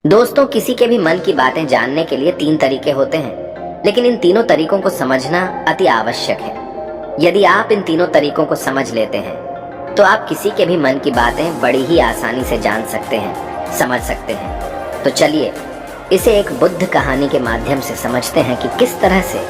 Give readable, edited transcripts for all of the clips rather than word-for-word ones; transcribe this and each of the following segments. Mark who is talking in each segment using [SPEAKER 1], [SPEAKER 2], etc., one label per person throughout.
[SPEAKER 1] दोस्तों, किसी के भी मन की बातें जानने के लिए तीन तरीके होते हैं, लेकिन इन तीनों तरीकों को समझना अति आवश्यक है। यदि आप इन तीनों तरीकों को समझ लेते हैं तो आप किसी के भी मन की बातें बड़ी ही आसानी से जान सकते हैं, समझ सकते हैं। तो चलिए इसे एक बुद्ध कहानी के माध्यम से समझते हैं कि किस तरह से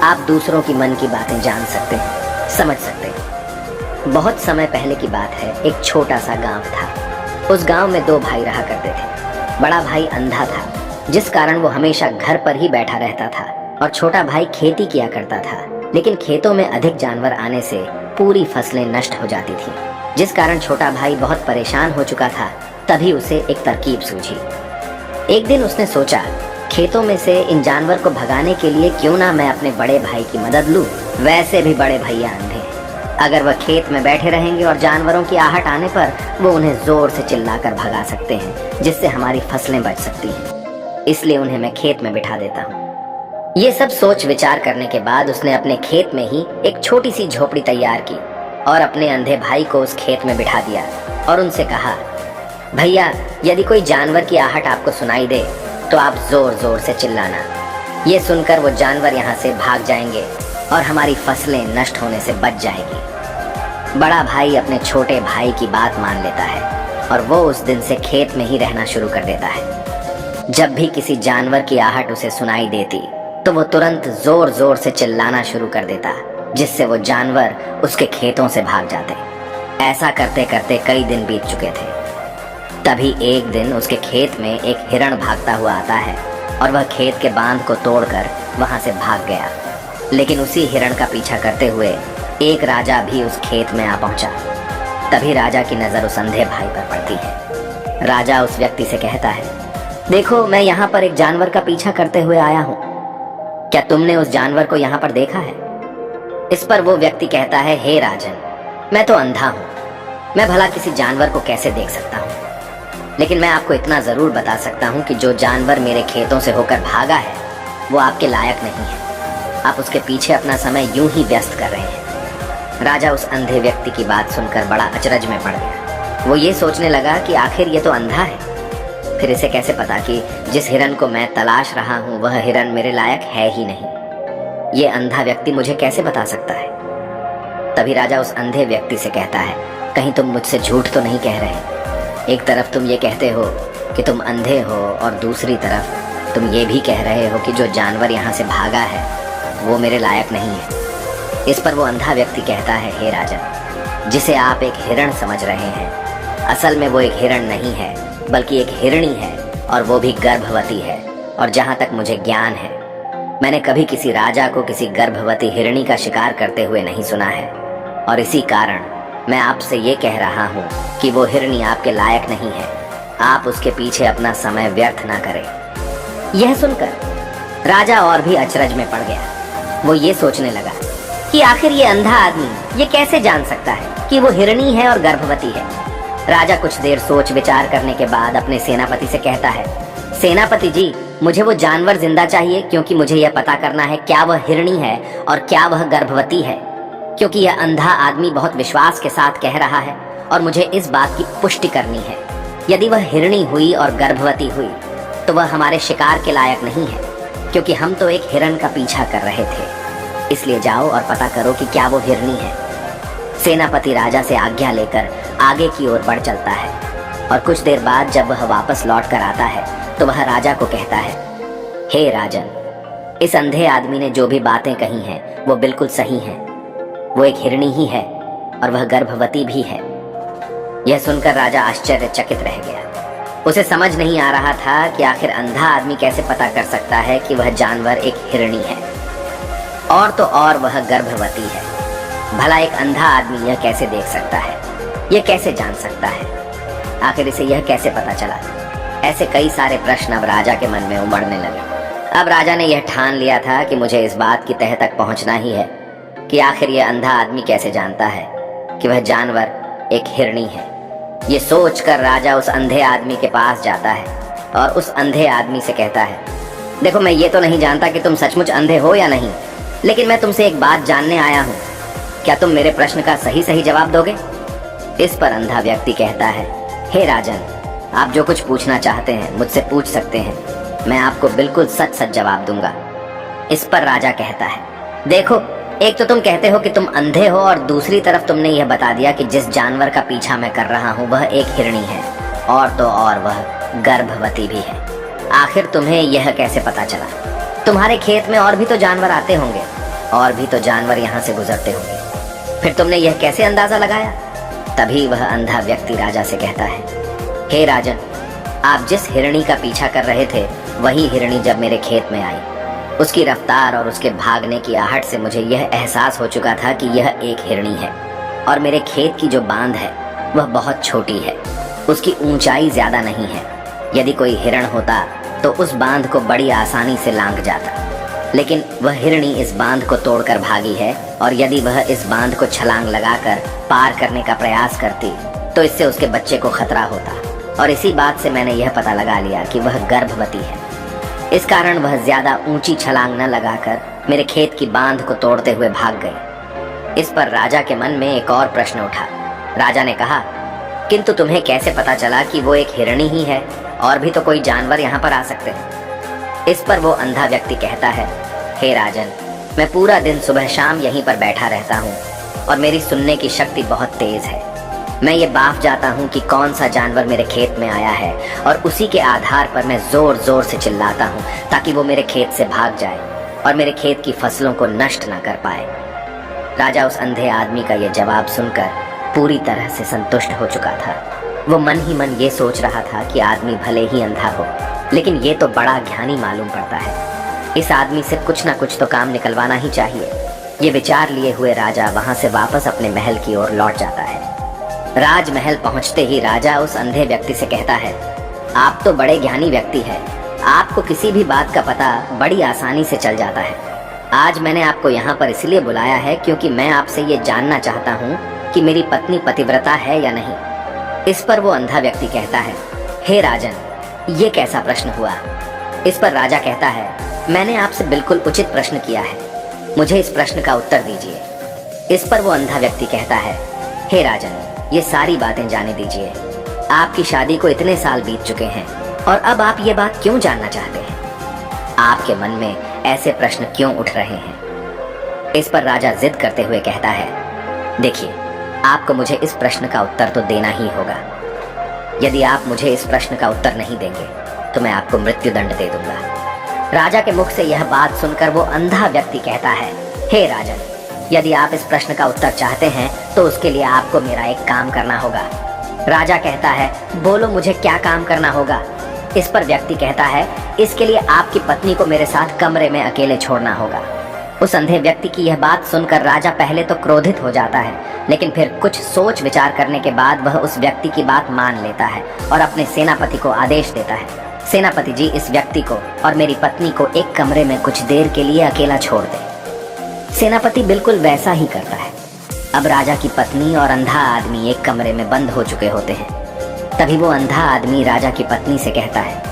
[SPEAKER 1] आप दूसरों की मन की बातें जान सकते हैं, समझ सकते हैं। बहुत समय पहले की बात है, एक छोटा सा गांव था। उस गांव में दो भाई रहा करते थे। बड़ा भाई अंधा था, जिस कारण वो हमेशा घर पर ही बैठा रहता था, और छोटा भाई खेती किया करता था। लेकिन खेतों में अधिक जानवर आने से पूरी फसलें नष्ट हो जाती थी, जिस कारण छोटा भाई बहुत परेशान हो चुका था। तभी उसे एक तरकीब सूझी। एक दिन उसने सोचा, खेतों में से इन जानवर को भगाने के लिए क्यों ना मैं अपने बड़े भाई की मदद लूं। वैसे भी बड़े भैया अंधे, अगर वह खेत में बैठे रहेंगे और जानवरों की आहट आने पर वो उन्हें जोर से चिल्लाकर भगा सकते हैं, जिससे हमारी फसलें बच सकती हैं। इसलिए उन्हें मैं खेत में बिठा देता हूँ। ये सब सोच विचार करने के बाद उसने अपने खेत में ही एक छोटी सी झोपड़ी तैयार की और अपने अंधे भाई को उस खेत में बिठा दिया और उनसे कहा, भैया, यदि कोई जानवर की आहट आपको सुनाई दे तो आप जोर जोर से चिल्लाना। ये सुनकर वो जानवर यहाँ से भाग जाएंगे और हमारी फसलें नष्ट होने से बच जाएगी। बड़ा भाई अपने छोटे भाई की बात मान लेता है और वो उस दिन से खेत में ही रहना शुरू कर देता है। जब भी किसी जानवर की आहट उसे सुनाई देती तो वो तुरंत जोर जोर से चिल्लाना शुरू कर देता, जिससे वो जानवर उसके खेतों से भाग जाते। ऐसा करते करते कई दिन बीत चुके थे। तभी एक दिन उसके खेत में एक हिरण भागता हुआ आता है और वह खेत के बांध को तोड़कर वहां से भाग गया। लेकिन उसी हिरण का पीछा करते हुए एक राजा भी उस खेत में आ पहुंचा। तभी राजा की नजर उस अंधे भाई पर पड़ती है। राजा उस व्यक्ति से कहता है, देखो, मैं यहाँ पर एक जानवर का पीछा करते हुए आया हूँ। क्या तुमने उस जानवर को यहाँ पर देखा है? इस पर वो व्यक्ति कहता है, हे राजन, मैं तो अंधा हूँ, मैं भला किसी जानवर को कैसे देख सकता हूँ। लेकिन मैं आपको इतना जरूर बता सकता हूँ कि जो जानवर मेरे खेतों से होकर भागा है वो आपके लायक नहीं है। आप उसके पीछे अपना समय यूं ही व्यस्त कर रहे हैं। राजा उस अंधे व्यक्ति की बात सुनकर बड़ा अचरज में पड़ गया। वो ये सोचने लगा कि आखिर ये तो अंधा है, फिर इसे कैसे पता कि जिस हिरन को मैं तलाश रहा हूँ वह हिरन मेरे लायक है ही नहीं। ये अंधा व्यक्ति मुझे कैसे बता सकता है? तभी राजा उस अंधे व्यक्ति से कहता है, कहीं तुम मुझसे झूठ तो नहीं कह रहे? एक तरफ तुम ये कहते हो कि तुम अंधे हो और दूसरी तरफ तुम ये भी कह रहे हो कि जो जानवर यहाँ से भागा है वो मेरे लायक नहीं है। इस पर वो अंधा व्यक्ति कहता है, हे राजन, जिसे आप एक हिरण समझ रहे हैं, असल में वो एक हिरण नहीं है बल्कि एक हिरणी है, और वो भी गर्भवती है। और जहाँ तक मुझे ज्ञान है, मैंने कभी किसी राजा को किसी गर्भवती हिरणी का शिकार करते हुए नहीं सुना है। और इसी कारण मैं आपसे ये कह रहा हूँ कि वो हिरणी आपके लायक नहीं है। आप उसके पीछे अपना समय व्यर्थ ना करें। यह सुनकर राजा और भी अचरज में पड़ गया। वो ये सोचने लगा कि आखिर ये अंधा आदमी ये कैसे जान सकता है कि वो हिरणी है और गर्भवती है। राजा कुछ देर सोच विचार करने के बाद अपने सेनापति से कहता है, सेनापति जी, मुझे वो जानवर जिंदा चाहिए, क्योंकि मुझे यह पता करना है क्या वह हिरणी है और क्या वह गर्भवती है। क्योंकि यह अंधा आदमी बहुत विश्वास के साथ कह रहा है और मुझे इस बात की पुष्टि करनी है। यदि वह हिरणी हुई और गर्भवती हुई तो वह हमारे शिकार के लायक नहीं है, क्योंकि हम तो एक हिरण का पीछा कर रहे थे। इसलिए जाओ और पता करो कि क्या वो हिरणी है। सेनापति राजा से आज्ञा लेकर आगे की ओर बढ़ चलता है और कुछ देर बाद जब वह वापस लौट कर आता है तो वह राजा को कहता है, हे राजन, इस अंधे आदमी ने जो भी बातें कही हैं वो बिल्कुल सही हैं। वो एक हिरणी ही है और वह गर्भवती भी है। यह सुनकर राजा आश्चर्यचकित रह गया। उसे समझ नहीं आ रहा था कि आखिर अंधा आदमी कैसे पता कर सकता है कि वह जानवर एक हिरणी है, और तो और वह गर्भवती है। भला एक अंधा आदमी यह कैसे देख सकता है, यह कैसे जान सकता है? आखिर इसे यह कैसे पता चला? ऐसे कई सारे प्रश्न अब राजा के मन में उमड़ने लगे। अब राजा ने यह ठान लिया था कि मुझे इस बात की तह तक पहुंचना ही है कि आखिर यह अंधा आदमी कैसे जानता है कि वह जानवर एक हिरणी है। ये सोचकर राजा उस अंधे आदमी के पास जाता है और उस अंधे आदमी से कहता है, देखो, मैं ये तो नहीं जानता कि तुम सचमुच अंधे हो या नहीं, लेकिन मैं तुमसे एक बात जानने आया हूँ। क्या तुम मेरे प्रश्न का सही सही जवाब दोगे? इस पर अंधा व्यक्ति कहता है, हे राजन, आप जो कुछ पूछना चाहते हैं मुझसे पूछ सकते हैं, मैं आपको बिल्कुल सच सच जवाब दूंगा। इस पर राजा कहता है, देखो, एक तो तुम कहते हो कि तुम अंधे हो और दूसरी तरफ तुमने यह बता दिया कि जिस जानवर का पीछा मैं कर रहा हूँ वह एक हिरणी है, और तो और वह गर्भवती भी है। आखिर तुम्हें यह कैसे पता चला? तुम्हारे खेत में और भी तो जानवर आते होंगे, और भी तो जानवर यहाँ से गुजरते होंगे, फिर तुमने यह कैसे अंदाजा लगाया? तभी वह अंधा व्यक्ति राजा से कहता है, हे राजन, आप जिस हिरणी का पीछा कर रहे थे वही हिरणी जब मेरे खेत में आई, उसकी रफ्तार और उसके भागने की आहट से मुझे यह एहसास हो चुका था कि यह एक हिरणी है, और मेरे खेत की जो बांध है वह बहुत छोटी है, उसकी ऊंचाई ज्यादा नहीं है। यदि कोई हिरण होता तो उस बांध को बड़ी आसानी से लांघ जाता, लेकिन वह हिरणी इस बांध को तोड़कर भागी है, और यदि वह इस बांध को छलांग लगाकर पार करने का प्रयास करती तो इससे उसके बच्चे को खतरा होता, और इसी बात से मैंने यह पता लगा लिया कि वह गर्भवती है। इस कारण वह ज्यादा ऊंची छलांग न लगाकर मेरे खेत की बांध को तोड़ते हुए भाग गई। इस पर राजा के मन में एक और प्रश्न उठा। राजा ने कहा, किंतु तुम्हें कैसे पता चला कि वो एक हिरणी ही है, और भी तो कोई जानवर यहाँ पर आ सकते हैं? इस पर वो अंधा व्यक्ति कहता है, हे राजन, मैं पूरा दिन सुबह शाम यहीं पर बैठा रहता हूँ, और मेरी सुनने की शक्ति बहुत तेज है। मैं ये बाँफ जाता हूँ कि कौन सा जानवर मेरे खेत में आया है, और उसी के आधार पर मैं जोर जोर से चिल्लाता हूँ ताकि वो मेरे खेत से भाग जाए और मेरे खेत की फसलों को नष्ट ना कर पाए। राजा उस अंधे आदमी का यह जवाब सुनकर पूरी तरह से संतुष्ट हो चुका था। वो मन ही मन ये सोच रहा था कि आदमी भले ही अंधा हो, लेकिन ये तो बड़ा ज्ञानी मालूम पड़ता है। इस आदमी से कुछ ना कुछ तो काम निकलवाना ही चाहिए। ये विचार लिए हुए राजा वहां से वापस अपने महल की ओर लौट जाता है। राजमहल पहुंचते ही राजा उस अंधे व्यक्ति से कहता है, आप तो बड़े ज्ञानी व्यक्ति हैं, आपको किसी भी बात का पता बड़ी आसानी से चल जाता है। आज मैंने आपको यहाँ पर इसलिए बुलाया है क्योंकि मैं आपसे ये जानना चाहता हूँ कि मेरी पत्नी पतिव्रता है या नहीं। इस पर वो अंधा व्यक्ति कहता है, हे राजन, ये कैसा प्रश्न हुआ? इस पर राजा कहता है, मैंने आपसे बिल्कुल उचित प्रश्न किया है, मुझे इस प्रश्न का उत्तर दीजिए। इस पर वो अंधा व्यक्ति कहता है, हे राजन, ये सारी बातें जाने दीजिए। आपकी शादी को इतने साल बीत चुके हैं, और अब आप ये बात क्यों जानना चाहते हैं? आपके मन में ऐसे प्रश्न क्यों उठ रहे हैं? इस पर राजा जिद करते हुए कहता है, देखिए, आपको मुझे इस प्रश्न का उत्तर तो देना ही होगा। यदि आप मुझे इस प्रश्न का उत्तर नहीं देंगे तो मैं आपको मृत्यु दंड दे दूंगा। राजा के मुख से यह बात सुनकर वो अंधा व्यक्ति कहता है, हे राजन, यदि आप इस प्रश्न का उत्तर चाहते हैं तो उसके लिए आपको मेरा एक काम करना होगा। राजा कहता है, बोलो, मुझे क्या काम करना होगा? इस पर व्यक्ति कहता है, इसके लिए आपकी पत्नी को मेरे साथ कमरे में अकेले छोड़ना होगा। उस अंधे व्यक्ति की यह बात सुनकर राजा पहले तो क्रोधित हो जाता है, लेकिन फिर कुछ सोच विचार करने के बाद वह उस व्यक्ति की बात मान लेता है और अपने सेनापति को आदेश देता है, सेनापति जी, इस व्यक्ति को और मेरी पत्नी को एक कमरे में कुछ देर के लिए अकेला छोड़ दे। सेनापति बिल्कुल वैसा ही करता है। अब राजा की पत्नी और अंधा आदमी एक कमरे में बंद हो चुके होते हैं। तभी वो अंधा आदमी राजा की पत्नी से कहता है,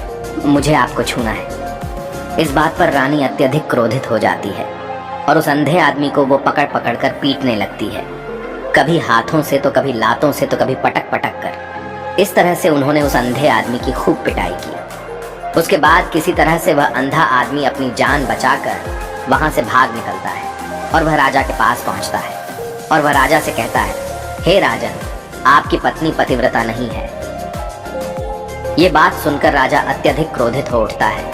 [SPEAKER 1] मुझे आपको छूना है। इस बात पर रानी अत्यधिक क्रोधित हो जाती है और उस अंधे आदमी को वो पकड़ पकड़ कर पीटने लगती है, कभी हाथों से तो कभी लातों से तो कभी पटक पटक कर। इस तरह से उन्होंने उस अंधे आदमी की खूब पिटाई की। उसके बाद किसी तरह से वह अंधा आदमी अपनी जान बचाकर वहां से भाग निकलता है और वह राजा के पास पहुंचता है और वह राजा से कहता है, हे राजन, आपकी पत्नी पतिव्रता नहीं है। ये बात सुनकर राजा अत्यधिक क्रोधित हो उठता है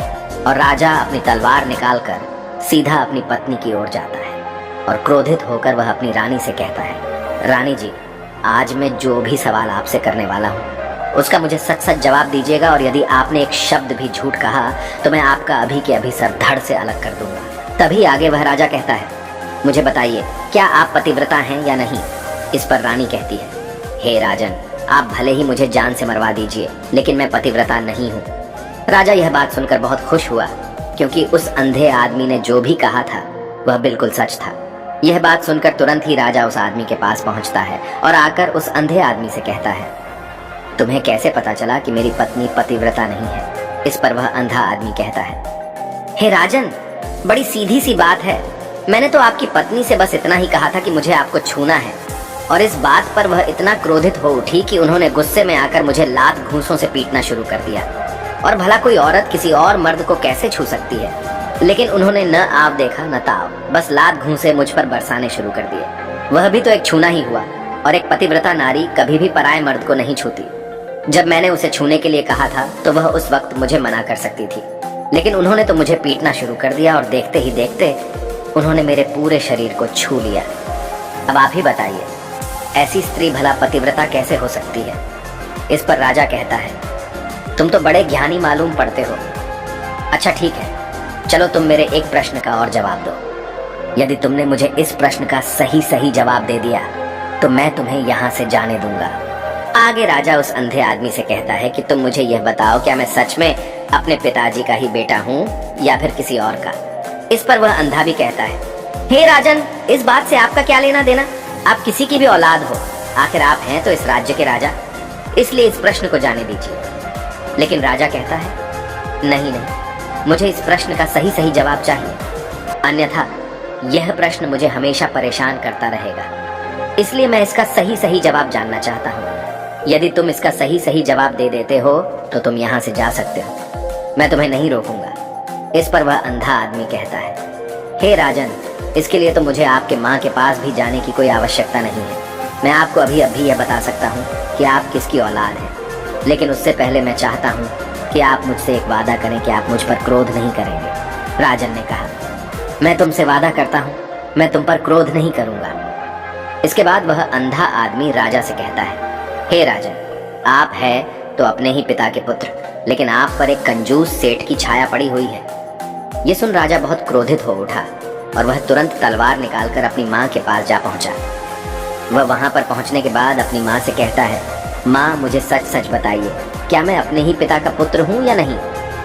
[SPEAKER 1] और राजा अपनी तलवार निकालकर सीधा अपनी पत्नी की ओर जाता है और क्रोधित होकर वह अपनी रानी से कहता है, रानी जी, आज मैं जो भी सवाल आपसे करने वाला हूँ उसका मुझे सच सच जवाब दीजिएगा, और यदि आपने एक शब्द भी झूठ कहा तो मैं आपका अभी के अभी सर धड़ से अलग कर दूंगा। तभी आगे वह राजा कहता है, मुझे बताइए, क्या आप पतिव्रता हैं या नहीं? इस पर रानी कहती है, हे राजन, आप भले ही मुझे जान से मरवा दीजिए, लेकिन मैं पतिव्रता नहीं हूँ। राजा यह बात सुनकर बहुत खुश हुआ, क्योंकि उस अंधे आदमी ने जो भी कहा था वह बिल्कुल सच था। यह बात सुनकर तुरंत ही राजा उस आदमी के पास पहुंचता है और आकर उस अंधे आदमी से कहता है, तुम्हें कैसे पता चला कि मेरी पत्नी पतिव्रता नहीं है? इस पर वह अंधा आदमी कहता है, हे राजन, बड़ी सीधी सी बात है। मैंने तो आपकी पत्नी से बस इतना ही कहा था कि मुझे आपको छूना है, और इस बात पर वह इतना क्रोधित हो उठी कि उन्होंने गुस्से में आकर मुझे लात घूंसों से पीटना शुरू कर दिया। और भला कोई औरत किसी और मर्द को कैसे छू सकती है, लेकिन उन्होंने न आव देखा न ताव, बस लात घूंसे मुझ पर बरसाने शुरू कर दिए। वह भी तो एक छूना ही हुआ, और एक पतिव्रता नारी कभी भी पराये मर्द को नहीं छूती। जब मैंने उसे छूने के लिए कहा था तो वह उस वक्त मुझे मना कर सकती थी, लेकिन उन्होंने तो मुझे पीटना शुरू कर दिया और देखते ही देखते उन्होंने मेरे पूरे शरीर को छू लिया। अब आप ही बताइए, ऐसी स्त्री भला पतिव्रता कैसे हो सकती है? इस पर राजा कहता है, तुम तो बड़े ज्ञानी मालूम पड़ते हो। अच्छा ठीक है, चलो तुम मेरे एक प्रश्न का और जवाब दो। यदि तुमने मुझे इस प्रश्न का सही जवाब दे दिया तो मैं तुम्हें यहाँ से जाने दूंगा। आगे राजा उस अंधे आदमी से कहता है कि तुम मुझे यह बताओ, क्या मैं सच में अपने पिताजी का ही बेटा हूँ या फिर किसी और का? इस पर वह अंधा भी कहता है, हे राजन, इस बात से आपका क्या लेना देना? आप किसी की भी औलाद हो, आखिर आप हैं तो इस राज्य के राजा, इसलिए इस प्रश्न को जाने दीजिए। लेकिन राजा कहता है, नहीं, मुझे इस प्रश्न का सही जवाब चाहिए, अन्यथा यह प्रश्न मुझे हमेशा परेशान करता रहेगा। इसलिए मैं इसका सही जवाब जानना चाहता हूँ। यदि तुम इसका सही जवाब दे देते हो तो तुम यहाँ से जा सकते हो, मैं तुम्हें नहीं रोकूंगा। इस पर वह अंधा आदमी कहता है, हे राजन, इसके लिए तो मुझे आपके माँ के पास भी जाने की कोई आवश्यकता नहीं है। मैं आपको अभी यह बता सकता हूँ कि आप किसकी औलाद हैं, लेकिन उससे पहले मैं चाहता हूँ कि आप मुझसे एक वादा करें कि आप मुझ पर क्रोध नहीं करेंगे। राजन ने कहा, मैं तुमसे वादा करता हूँ, मैं तुम पर क्रोध नहीं करूंगा। इसके बाद वह अंधा आदमी राजा से कहता है, हे राजन, आप है तो अपने ही पिता के पुत्र, लेकिन आप पर एक कंजूस सेठ की छाया पड़ी हुई है। ये सुन राजा बहुत क्रोधित हो उठा और वह तुरंत तलवार निकालकर अपनी माँ के पास जा पहुंचा। वह वहां पर पहुंचने के बाद अपनी माँ से कहता है, माँ, मुझे सच बताइए, क्या मैं अपने ही पिता का पुत्र हूँ या नहीं?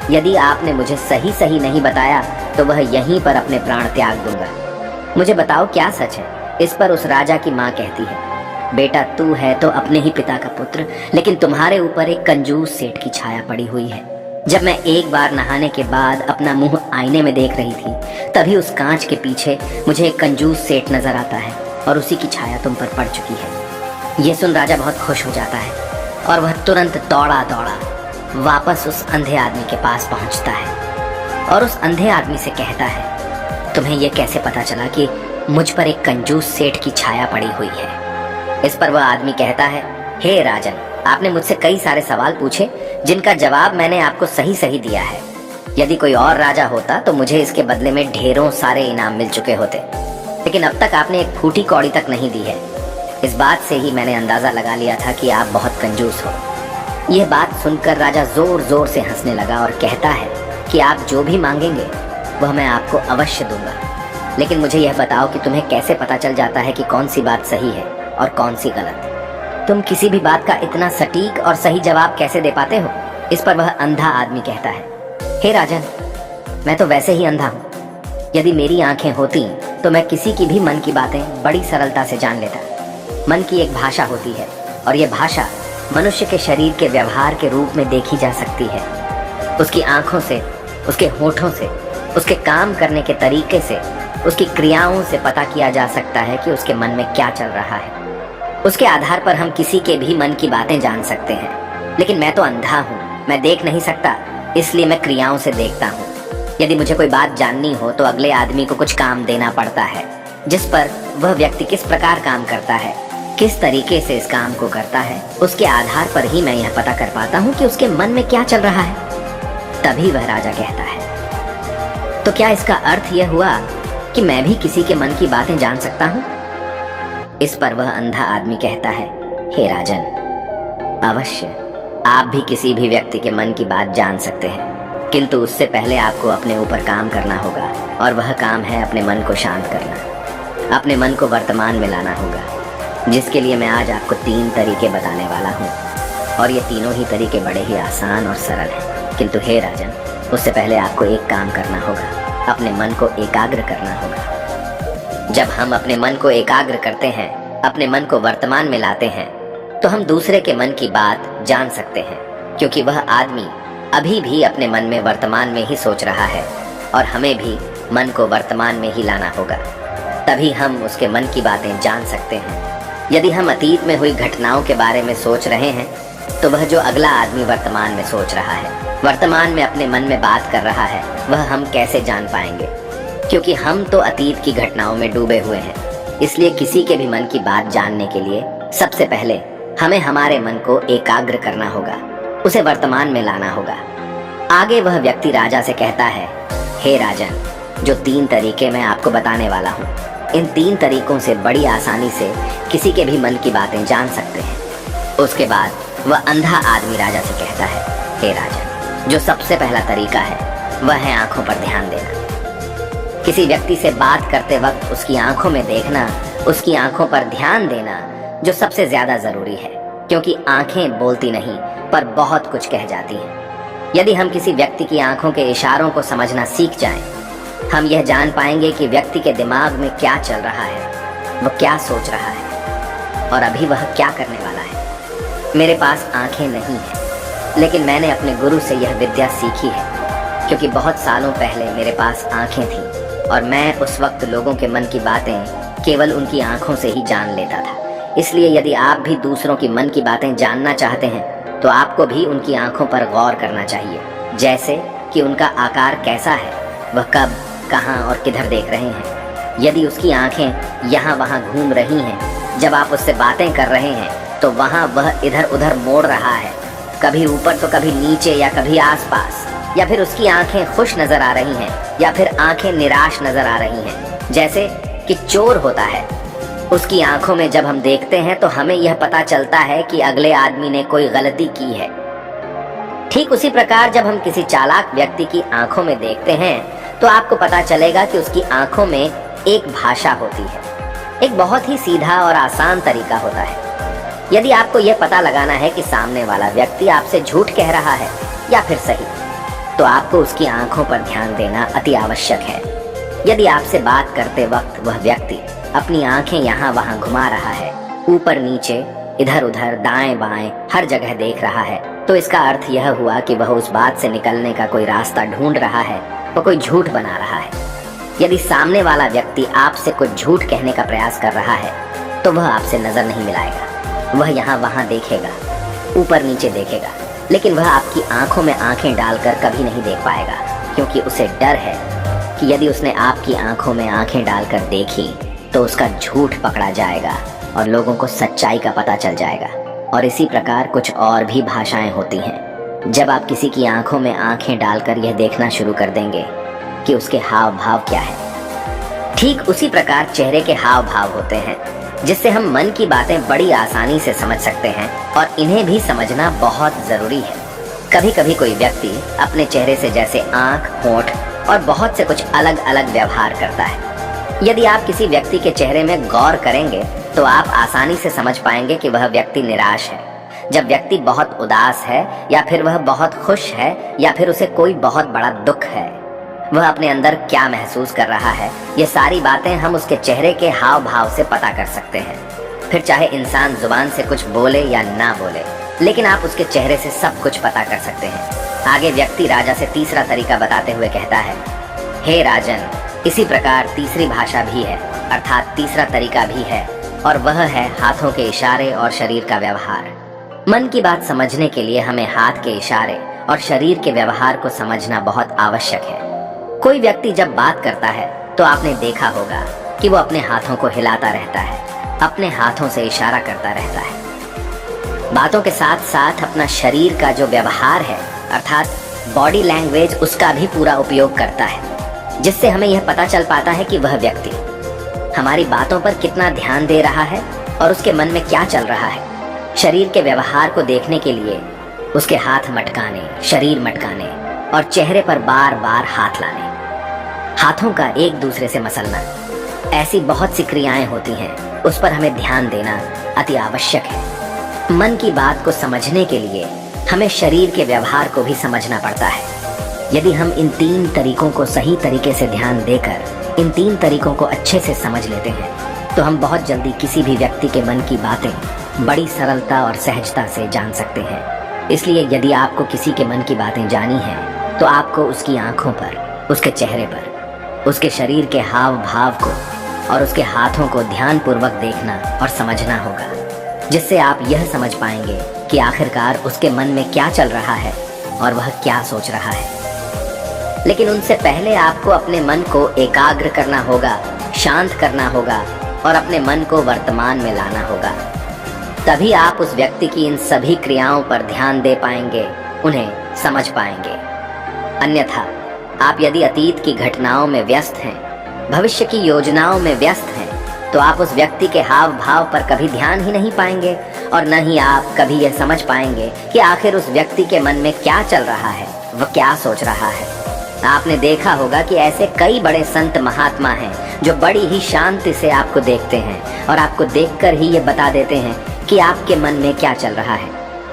[SPEAKER 1] यदि आपने मुझे सही नहीं बताया तो वह यहीं पर अपने प्राण त्याग दूंगा। मुझे बताओ क्या सच है? इस पर उस राजा की माँ कहती है, बेटा, तू है तो अपने ही पिता का पुत्र, लेकिन तुम्हारे ऊपर एक कंजूस सेठ की छाया पड़ी हुई है। जब मैं एक बार नहाने के बाद अपना मुंह आईने में देख रही थी, तभी उस कांच के पीछे मुझे एक कंजूस सेठ नजर आता है और उसी की छाया तुम पर पड़ चुकी है। ये सुन राजा बहुत खुश हो जाता है और वह तुरंत दौड़ा वापस उस अंधे आदमी के पास पहुंचता है और उस अंधे आदमी से कहता है, तुम्हें यह कैसे पता चला कि मुझ पर एक कंजूस सेठ की छाया पड़ी हुई है? इस पर वह आदमी कहता है, हे राजन, आपने मुझसे कई सारे सवाल पूछे जिनका जवाब मैंने आपको सही दिया है। यदि कोई और राजा होता तो मुझे इसके बदले में ढेरों सारे इनाम मिल चुके होते, लेकिन अब तक आपने एक फूटी कौड़ी तक नहीं दी है। इस बात से ही मैंने अंदाजा लगा लिया था कि आप बहुत कंजूस हो। यह बात सुनकर राजा जोर से हंसने लगा और कहता है कि आप जो भी मांगेंगे वह मैं आपको अवश्य दूंगा, लेकिन मुझे यह बताओ कि तुम्हें कैसे पता चल जाता है कि कौन सी बात सही है और कौन सी गलत? तुम किसी भी बात का इतना सटीक और सही जवाब कैसे दे पाते हो? इस पर वह अंधा आदमी कहता है, हे राजन, मैं तो वैसे ही अंधा हूँ। यदि मेरी आंखें होती तो मैं किसी की भी मन की बातें बड़ी सरलता से जान लेता। मन की एक भाषा होती है और यह भाषा मनुष्य के शरीर के व्यवहार के रूप में देखी जा सकती है। उसकी आंखों से, उसके होठों से, उसके काम करने के तरीके से, उसकी क्रियाओं से पता किया जा सकता है कि उसके मन में क्या चल रहा है। उसके आधार पर हम किसी के भी मन की बातें जान सकते हैं। लेकिन मैं तो अंधा हूँ, मैं देख नहीं सकता, इसलिए मैं क्रियाओं से देखता हूँ। यदि मुझे कोई बात जाननी हो तो अगले आदमी को कुछ काम देना पड़ता है, जिस पर वह व्यक्ति किस प्रकार काम करता है, किस तरीके से इस काम को करता है, उसके आधार पर ही मैं यह पता कर पाता हूँ कि उसके मन में क्या चल रहा है। तभी वह राजा कहता है, तो क्या इसका अर्थ यह हुआ कि मैं भी किसी के मन की बातें जान सकता हूँ? इस पर वह अंधा आदमी कहता है, हे राजन, अवश्य आप भी किसी भी व्यक्ति के मन की बात जान सकते हैं, किंतु उससे पहले आपको अपने ऊपर काम करना होगा, और वह काम है अपने मन को शांत करना, अपने मन को वर्तमान में लाना होगा, जिसके लिए मैं आज आपको 3 तरीके बताने वाला हूँ। और ये तीनों ही तरीके बड़े ही आसान और सरल हैं, किंतु हे राजन, उससे पहले आपको एक काम करना होगा, अपने मन को एकाग्र करना होगा। जब हम अपने मन को एकाग्र करते हैं, अपने मन को वर्तमान में लाते हैं, तो हम दूसरे के मन की बात जान सकते हैं, क्योंकि वह आदमी अभी भी अपने मन में वर्तमान में ही सोच रहा है, और हमें भी मन को वर्तमान में ही लाना होगा। तभी हम उसके मन की बातें जान सकते हैं। यदि हम अतीत में हुई घटनाओं के बारे में सोच रहे हैं तो वह जो अगला आदमी वर्तमान में सोच रहा है, वर्तमान में अपने मन में बात कर रहा है, वह हम कैसे जान पाएंगे? क्योंकि हम तो अतीत की घटनाओं में डूबे हुए हैं। इसलिए किसी के भी मन की बात जानने के लिए सबसे पहले हमें हमारे मन को एकाग्र करना होगा, उसे वर्तमान में लाना होगा। आगे वह व्यक्ति राजा से कहता है, हे राजन, जो 3 तरीके मैं आपको बताने वाला हूँ, इन 3 तरीकों से बड़ी आसानी से किसी के भी मन की बातें जान सकते हैं। उसके बाद वह अंधा आदमी राजा से कहता है, हे राजन, जो सबसे पहला तरीका है वह है आंखों पर ध्यान देना। किसी व्यक्ति से बात करते वक्त उसकी आंखों में देखना, उसकी आंखों पर ध्यान देना जो सबसे ज्यादा जरूरी है, क्योंकि आंखें बोलती नहीं पर बहुत कुछ कह जाती हैं। यदि हम किसी व्यक्ति की आंखों के इशारों को समझना सीख जाएं, हम यह जान पाएंगे कि व्यक्ति के दिमाग में क्या चल रहा है, वह क्या सोच रहा है और अभी वह क्या करने वाला है। मेरे पास आंखें नहीं हैं, लेकिन मैंने अपने गुरु से यह विद्या सीखी है, क्योंकि बहुत सालों पहले मेरे पास आंखें थीं और मैं उस वक्त लोगों के मन की बातें केवल उनकी आंखों से ही जान लेता था। इसलिए यदि आप भी दूसरों की मन की बातें जानना चाहते हैं तो आपको भी उनकी आंखों पर गौर करना चाहिए, जैसे कि उनका आकार कैसा है, वह कब, कहाँ और किधर देख रहे हैं। यदि उसकी आंखें यहाँ वहाँ घूम रही हैं, जब आप उससे बातें कर रहे हैं तो वहाँ वह इधर उधर मोड़ रहा है, कभी ऊपर तो कभी नीचे या कभी आसपास, या फिर उसकी आंखें खुश नजर आ रही हैं या फिर आंखें निराश नजर आ रही हैं, जैसे कि चोर होता है। उसकी आंखों में जब हम देखते हैं तो हमें यह पता चलता है कि अगले आदमी ने कोई गलती की है। ठीक उसी प्रकार जब हम किसी चालाक व्यक्ति की आंखों में देखते हैं तो आपको पता चलेगा कि उसकी आंखों में एक भाषा होती है। एक बहुत ही सीधा और आसान तरीका होता है। यदि आपको यह पता लगाना है कि सामने वाला व्यक्ति आपसे झूठ कह रहा है या फिर सही, तो आपको उसकी आंखों पर ध्यान देना अति आवश्यक है। यदि आपसे बात करते वक्त वह व्यक्ति अपनी आंखें यहाँ वहाँ घुमा रहा है, ऊपर नीचे, इधर उधर, दाएं बाएं, हर जगह देख रहा है, तो इसका अर्थ यह हुआ कि वह उस बात से निकलने का कोई रास्ता ढूंढ रहा है, वह कोई झूठ बना रहा है। यदि सामने वाला व्यक्ति आपसे कुछ झूठ कहने का प्रयास कर रहा है तो वह आपसे नजर नहीं मिलाएगा। वह यहाँ वहाँ देखेगा, ऊपर नीचे देखेगा, लेकिन वह आपकी आंखों में आंखें डालकर कभी नहीं देख पाएगा, क्योंकि उसे डर है कि यदि उसने आपकी आंखों में आंखें डालकर देखी तो उसका झूठ पकड़ा जाएगा और लोगों को सच्चाई का पता चल जाएगा। और इसी प्रकार कुछ और भी भाषाएं होती हैं। जब आप किसी की आंखों में आंखें डालकर यह देखना शुरू कर देंगे कि उसके हाव भाव क्या है, ठीक उसी प्रकार चेहरे के हाव भाव होते हैं, जिससे हम मन की बातें बड़ी आसानी से समझ सकते हैं और इन्हें भी समझना बहुत जरूरी है। कभी कभी कोई व्यक्ति अपने चेहरे से जैसे आंख, होंठ और बहुत से कुछ अलग अलग व्यवहार करता है। यदि आप किसी व्यक्ति के चेहरे में गौर करेंगे तो आप आसानी से समझ पाएंगे कि वह व्यक्ति निराश है, जब व्यक्ति बहुत उदास है, या फिर वह बहुत खुश है, या फिर उसे कोई बहुत बड़ा दुख है। वह अपने अंदर क्या महसूस कर रहा है, ये सारी बातें हम उसके चेहरे के हाव भाव से पता कर सकते हैं। फिर चाहे इंसान जुबान से कुछ बोले या ना बोले, लेकिन आप उसके चेहरे से सब कुछ पता कर सकते हैं। आगे व्यक्ति राजा से तीसरा तरीका बताते हुए कहता है, हे राजन, इसी प्रकार तीसरी भाषा भी है, अर्थात तीसरा तरीका भी है, और वह है हाथों के इशारे और शरीर का व्यवहार। मन की बात समझने के लिए हमें हाथ के इशारे और शरीर के व्यवहार को समझना बहुत आवश्यक है। कोई व्यक्ति जब बात करता है तो आपने देखा होगा कि वो अपने हाथों को हिलाता रहता है, अपने हाथों से इशारा करता रहता है। बातों के साथ साथ अपना शरीर का जो व्यवहार है, अर्थात बॉडी लैंग्वेज, उसका भी पूरा उपयोग करता है, जिससे हमें यह पता चल पाता है कि वह व्यक्ति हमारी बातों पर कितना ध्यान दे रहा है और उसके मन में क्या चल रहा है। शरीर के व्यवहार को देखने के लिए उसके हाथ मटकाने, शरीर मटकाने और चेहरे पर बार बार हाथ लाने, हाथों का एक दूसरे से मसलना, ऐसी बहुत सी क्रियाएं होती हैं, उस पर हमें ध्यान देना अति आवश्यक है। मन की बात को समझने के लिए हमें शरीर के व्यवहार को भी समझना पड़ता है। यदि हम इन 3 तरीकों को सही तरीके से ध्यान देकर इन 3 तरीकों को अच्छे से समझ लेते हैं तो हम बहुत जल्दी किसी भी व्यक्ति के मन की बातें बड़ी सरलता और सहजता से जान सकते हैं। इसलिए यदि आपको किसी के मन की बातें जानी हैं तो आपको उसकी आंखों पर, उसके चेहरे पर, उसके शरीर के हाव भाव को और उसके हाथों को ध्यानपूर्वक देखना और समझना होगा, जिससे आप यह समझ पाएंगे कि आखिरकार उसके मन में क्या चल रहा है और वह क्या सोच रहा है। लेकिन उनसे पहले आपको अपने मन को एकाग्र करना होगा, शांत करना होगा और अपने मन को वर्तमान में लाना होगा। तभी आप उस व्यक्ति की इन सभी क्रियाओं पर ध्यान दे पाएंगे, उन्हें समझ पाएंगे। अन्यथा आप यदि अतीत की घटनाओं में व्यस्त हैं, भविष्य की योजनाओं में व्यस्त हैं, तो आप उस व्यक्ति के हाव भाव पर कभी ध्यान ही नहीं पाएंगे और न ही आप कभी यह समझ पाएंगे कि आखिर उस व्यक्ति के मन में क्या चल रहा है, वह क्या सोच रहा है। आपने देखा होगा कि ऐसे कई बड़े संत महात्मा हैं जो बड़ी ही शांति से आपको देखते हैं और आपको देखकर ही ये बता देते हैं कि आपके मन में क्या चल रहा है,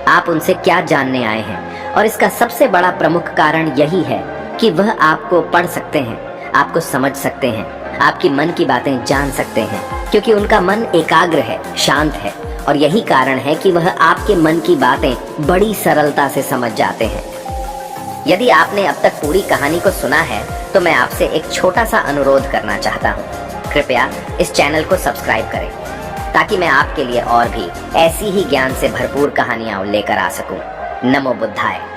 [SPEAKER 1] आप उनसे क्या जानने आए हैं। और इसका सबसे बड़ा प्रमुख कारण यही है कि वह आपको पढ़ सकते हैं, आपको समझ सकते हैं, आपकी मन की बातें जान सकते हैं, क्योंकि उनका मन एकाग्र है, शांत है। और यही कारण है कि वह आपके मन की बातें बड़ी सरलता से समझ जाते हैं। यदि आपने अब तक पूरी कहानी को सुना है तो मैं आपसे एक छोटा सा अनुरोध करना चाहता हूँ। कृपया इस चैनल को सब्सक्राइब करें ताकि मैं आपके लिए और भी ऐसी ही ज्ञान से भरपूर कहानियां लेकर आ सकूं। नमो बुद्धाय।